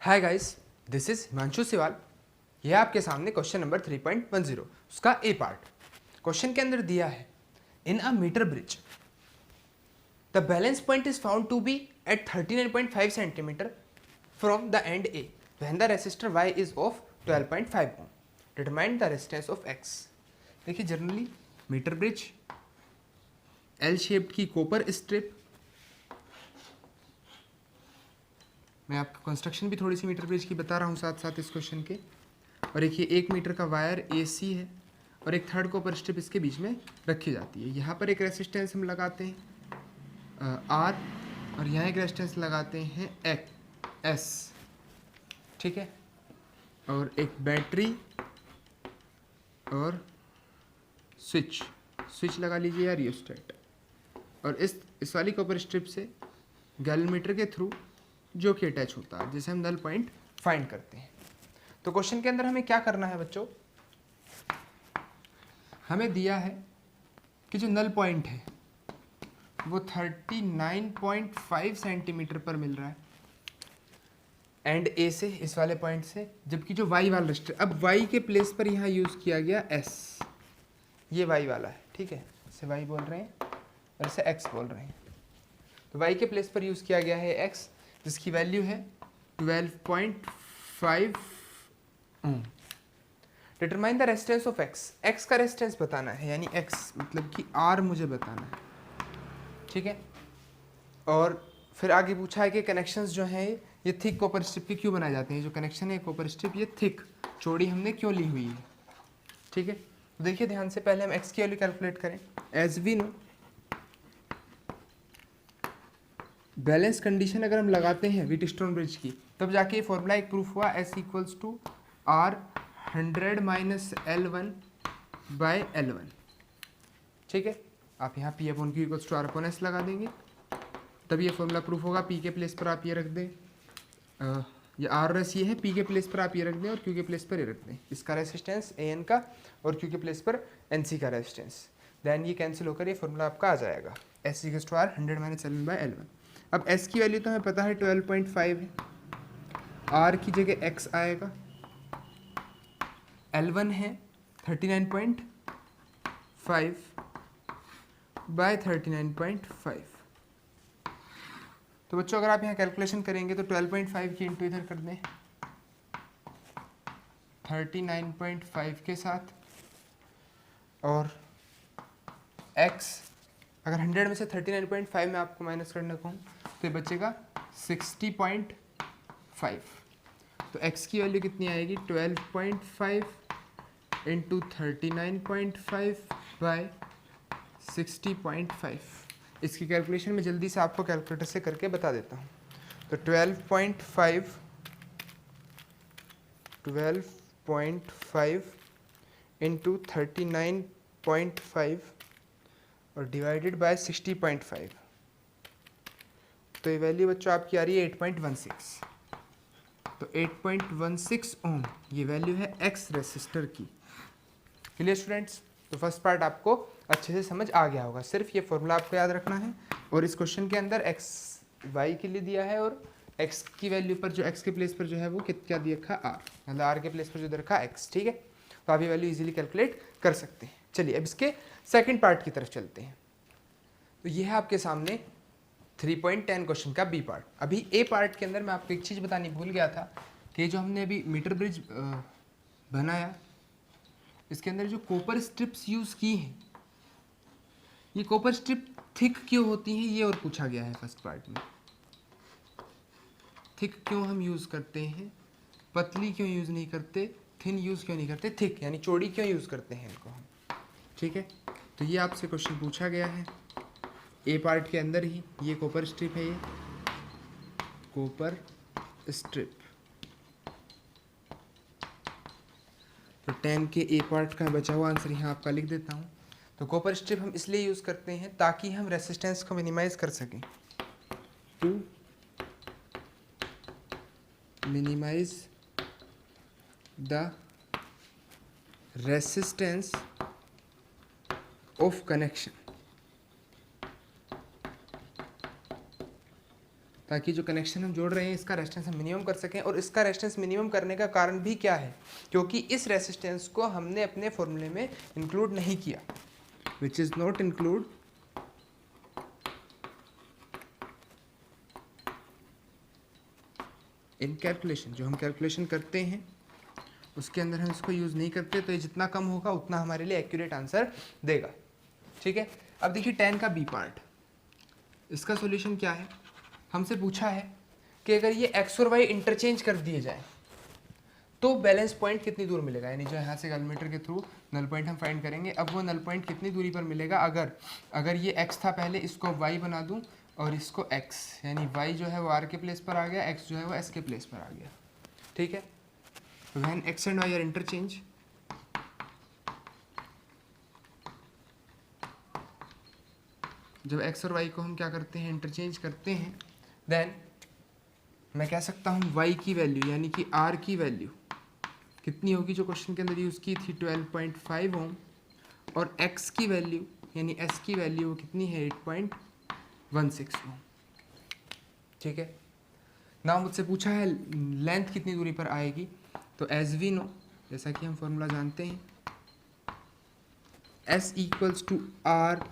Hi guys, this is Himanshu Siwal. ये आपके सामने क्वेश्चन नंबर 3.10 उसका ए पार्ट। क्वेश्चन के अंदर दिया है in a metre bridge the balance point is found to be at 39.5 centimetre from the end A when the resistor y is of 12.5 ohm. Determine the resistance of x। देखिए, generally metre bridge, L shaped की copper strip, मैं आपको construction भी थोड़ी सी metre bridge की बता रहा हूँ साथ साथ इस क्वेश्चन के। और देखिए, 1 मीटर का वायर AC है और एक थर्ड कॉपर स्ट्रिप इसके बीच में रखी जाती है। यहाँ पर एक रेसिस्टेंस हम लगाते हैं R और यहाँ एक रेजिस्टेंस लगाते हैं S, ठीक है। और एक बैटरी और स्विच लगा लीजिए या रियोस्टेट। और इस वाली कॉपर स्ट्रिप से गैलोमीटर के थ्रू जो कि अटैच होता है, जिसे हम नल पॉइंट फाइंड करते हैं। तो क्वेश्चन के अंदर हमें क्या करना है बच्चों, हमें दिया है कि जो नल पॉइंट है वो 39.5 सेंटीमीटर पर मिल रहा है एंड ए से, इस वाले पॉइंट से, जबकि जो वाई वाला रजिस्टर, अब वाई के प्लेस पर यहाँ यूज़ किया गया S, ये वाई वाला है, ठीक है। इसे वाई बोल रहे हैं और इसे X बोल रहे हैं। तो वाई के प्लेस पर यूज़ किया गया है X, जिसकी वैल्यू है 12.5 ohm. Determine the resistance of x का रेजिस्टेंस बताना है, यानी x मतलब कि R मुझे बताना है, ठीक है। और फिर आगे पूछा है कि कनेक्शंस जो हैं ये थिक कॉपर स्ट्रिप के क्यों बनाए जाते हैं। जो कनेक्शन है कॉपर स्ट्रिप, ये थिक चौड़ी हमने क्यों ली हुई है, ठीक है। तो देखिए ध्यान से, पहले हम x की वैल्यू कैलकुलेट करें। As we know, balance condition अगर हम लगाते हैं व्हीटस्टोन ब्रिज की, तब जाके ये फॉर्मूला एक प्रूफ हुआ, S equals to R 100 minus L1/L1, ठीक है। आप यहाँ P upon Q equals to R upon S लगा देंगे, तब ये फॉर्मूला प्रूफ होगा। P के प्लेस पर आप ये रख दें, ये R और S ये है, P के प्लेस पर आप ये रख दें और Q के प्लेस पर ये रख दें, इसका रेजिस्टेंस AN का और Q के प्लेस पर NC का रेजिस्टेंस। देन ये कैंसिल होकर ये फॉर्मूला आपका आ जाएगा, S equals to R 100 minus L1/L1। अब S की वैल्यू तो हमें पता है 12.5 है, R की जगह X आएगा, L1 है 39.5 बाय 39.5। तो बच्चों अगर आप यहाँ कैलकुलेशन करेंगे तो 12.5 की इंटू इधर कर दें 39.5 के साथ, और X अगर 100 में से 39.5 में आपको माइनस करना कहूँ तो ये बचेगा 60.5। तो x की वैल्यू कितनी आएगी, 12.5 इंटू 39.5 बाय 60.5। इसकी कैलकुलेशन में जल्दी से आपको कैलकुलेटर से करके बता देता हूँ। तो 12.5 इंटू 39.5 और डिवाइडेड बाय 60.5, तो ये वैल्यू बच्चों आपकी आ रही है 8.16। तो 8.16 ओम ये वैल्यू है एक्स रेसिस्टर की। Clear students? तो फर्स्ट पार्ट आपको अच्छे से समझ आ गया होगा। सिर्फ ये फॉर्मूला आपको याद रखना है, और इस क्वेश्चन के अंदर एक्स वाई के लिए दिया है और एक्स की वैल्यू पर जो एक्स के प्लेस पर जो है वो क्या दिया रखा, आर, मतलब आर के प्लेस पर जो रखा एक्स, ठीक है। तो आप ये वैल्यू इजीली कैलकुलेट कर सकते हैं। चलिए अब इसके सेकंड पार्ट की तरफ चलते हैं। तो ये है आपके सामने 3.10 क्वेश्चन का बी पार्ट। अभी ए पार्ट के अंदर मैं आपको एक चीज़ बतानी भूल गया था कि जो हमने अभी मीटर ब्रिज बनाया, इसके अंदर जो कॉपर स्ट्रिप्स यूज़ की हैं, ये कॉपर स्ट्रिप थिक क्यों होती हैं ये और पूछा गया है फर्स्ट पार्ट में। थिक क्यों हम यूज़ करते हैं, पतली क्यों यूज़ नहीं करते, थिन यूज़ क्यों नहीं करते, थिक यानी चौड़ी क्यों यूज़ करते हैं इनको हम, ठीक है। तो ये आपसे क्वेश्चन पूछा गया है ए पार्ट के अंदर ही। ये कॉपर स्ट्रिप है, ये कॉपर स्ट्रिप। तो 10 के ए पार्ट का बचा हुआ आंसर यहाँ आपका लिख देता हूँ। तो कॉपर स्ट्रिप हम इसलिए यूज़ करते हैं ताकि हम रेसिस्टेंस को मिनिमाइज कर सकें, to minimise the resistance of connection. ताकि जो कनेक्शन हम जोड़ रहे हैं इसका रेजिस्टेंस हम मिनिमम कर सकें। और इसका रेजिस्टेंस मिनिमम करने का कारण भी क्या है, क्योंकि इस रेजिस्टेंस को हमने अपने फॉर्मूले में इंक्लूड नहीं किया, which is not include in calculation. जो हम कैलकुलेशन करते हैं उसके अंदर हम इसको यूज़ नहीं करते, तो ये जितना कम होगा उतना हमारे लिए एक्यूरेट आंसर देगा। ठीक है, अब देखिए 10 का बी पार्ट, इसका सॉल्यूशन क्या है। हमसे पूछा है कि अगर ये एक्स और वाई इंटरचेंज कर दिए जाए तो बैलेंस पॉइंट कितनी दूर मिलेगा, यानी जो यहाँ से कैलकुलेटर के थ्रू नल पॉइंट हम फाइंड करेंगे। अब वो नल पॉइंट कितनी दूरी पर मिलेगा, अगर ये एक्स था पहले, इसको वाई बना दूँ और इसको एक्स, यानी वाई जो है वो आर के प्लेस पर आ गया, एक्स जो है वो एस के प्लेस पर आ गया। ठीक है, when X and Y are interchange, जब एक्स और वाई को हम क्या करते हैं, इंटरचेंज करते हैं, देन मैं कह सकता हूँ वाई की वैल्यू यानी कि आर की वैल्यू कितनी होगी, जो क्वेश्चन के अंदर यूज़ की थी 12.5 ओम, और एक्स की वैल्यू यानी एस की वैल्यू कितनी है 8.16 ओम। ठीक है, ना मुझसे पूछा है लेंथ कितनी दूरी पर आएगी, तो एज वी नो, जैसा कि हम फॉर्मूला जानते हैं, S equals to R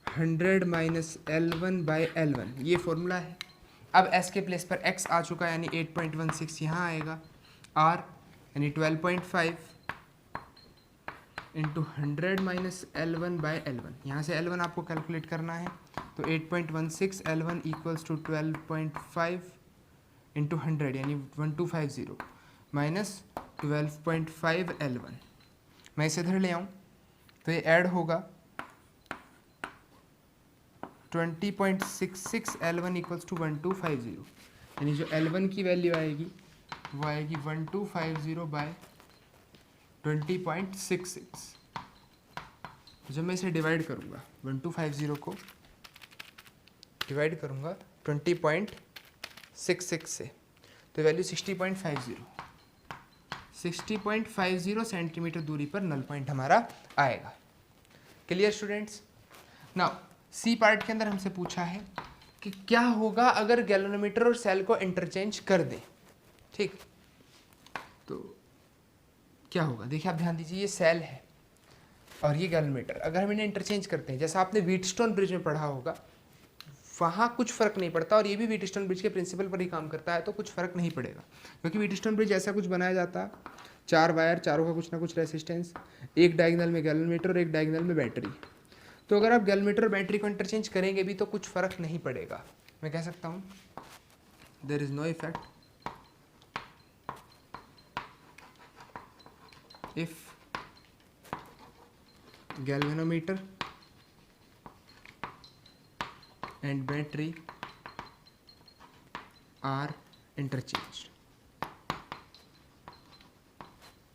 100 minus L1/L1, ये फॉर्मूला है। अब S के प्लेस पर X आ चुका है यानी 8.16 यहाँ आएगा, R यानी 12.5 इंटू 100 माइनस L1/L1, यहाँ से L1 आपको कैलकुलेट करना है, तो 8.16 L1 इक्वल्स टू 12.5 इंटू 100 यानी 1250 माइनस 12.5 L1। मैं इसे इधर ले आऊँ तो ये ऐड होगा 20.66 L1 इक्वल्स टू 1250, यानी जो L1 की वैल्यू आएगी वो आएगी 1250 बाय 20.66। तो जब मैं इसे डिवाइड करूँगा, 1250 को डिवाइड करूँगा 20.66 से, तो वैल्यू 60.50 सेंटीमीटर दूरी पर नल पॉइंट हमारा आएगा। Clear students. Now C part के अंदर हमसे पूछा है कि क्या होगा अगर गैल्वेनोमीटर और सेल को इंटरचेंज कर दें। ठीक, तो क्या होगा, देखिए आप ध्यान दीजिए, ये सेल है और ये गैल्वेनोमीटर, अगर हम इन्हें इंटरचेंज करते हैं, जैसा आपने व्हीटस्टोन ब्रिज में पढ़ा होगा, वहाँ कुछ फ़र्क नहीं पड़ता, और ये भी व्हीटस्टोन ब्रिज के प्रिंसिपल पर ही काम करता है, तो कुछ फ़र्क नहीं पड़ेगा, क्योंकि व्हीटस्टोन ब्रिज ऐसा कुछ बनाया जाता है, 4 वायर, चारों का कुछ ना कुछ रेसिस्टेंस, एक डायगोनल में गैल्वेनोमीटर और एक डायगोनल में बैटरी। तो अगर आप गैल्वेनोमीटर और बैटरी को इंटरचेंज करेंगे भी तो कुछ फ़र्क नहीं पड़ेगा। मैं कह सकता हूँ there is no effect if galvanometer and battery are interchanged।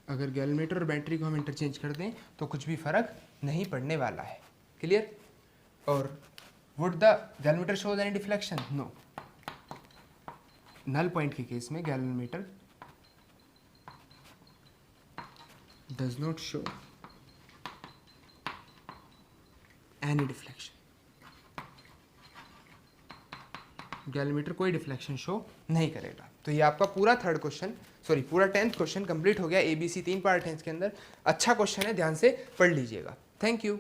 अगर गैल्वेनोमीटर और बैटरी को हम इंटरचेंज कर दें तो कुछ भी फर्क नहीं पड़ने वाला है। क्लियर। और would the galvanometer shows any deflection, no. Null point के केस में galvanometer does not show any deflection, galvanometer कोई डिफ्लेक्शन शो नहीं करेगा। तो ये आपका पूरा पूरा 10th क्वेश्चन कंप्लीट हो गया। ABC 3 पार्ट है इसके अंदर, अच्छा क्वेश्चन है, ध्यान से पढ़ लीजिएगा। Thank you.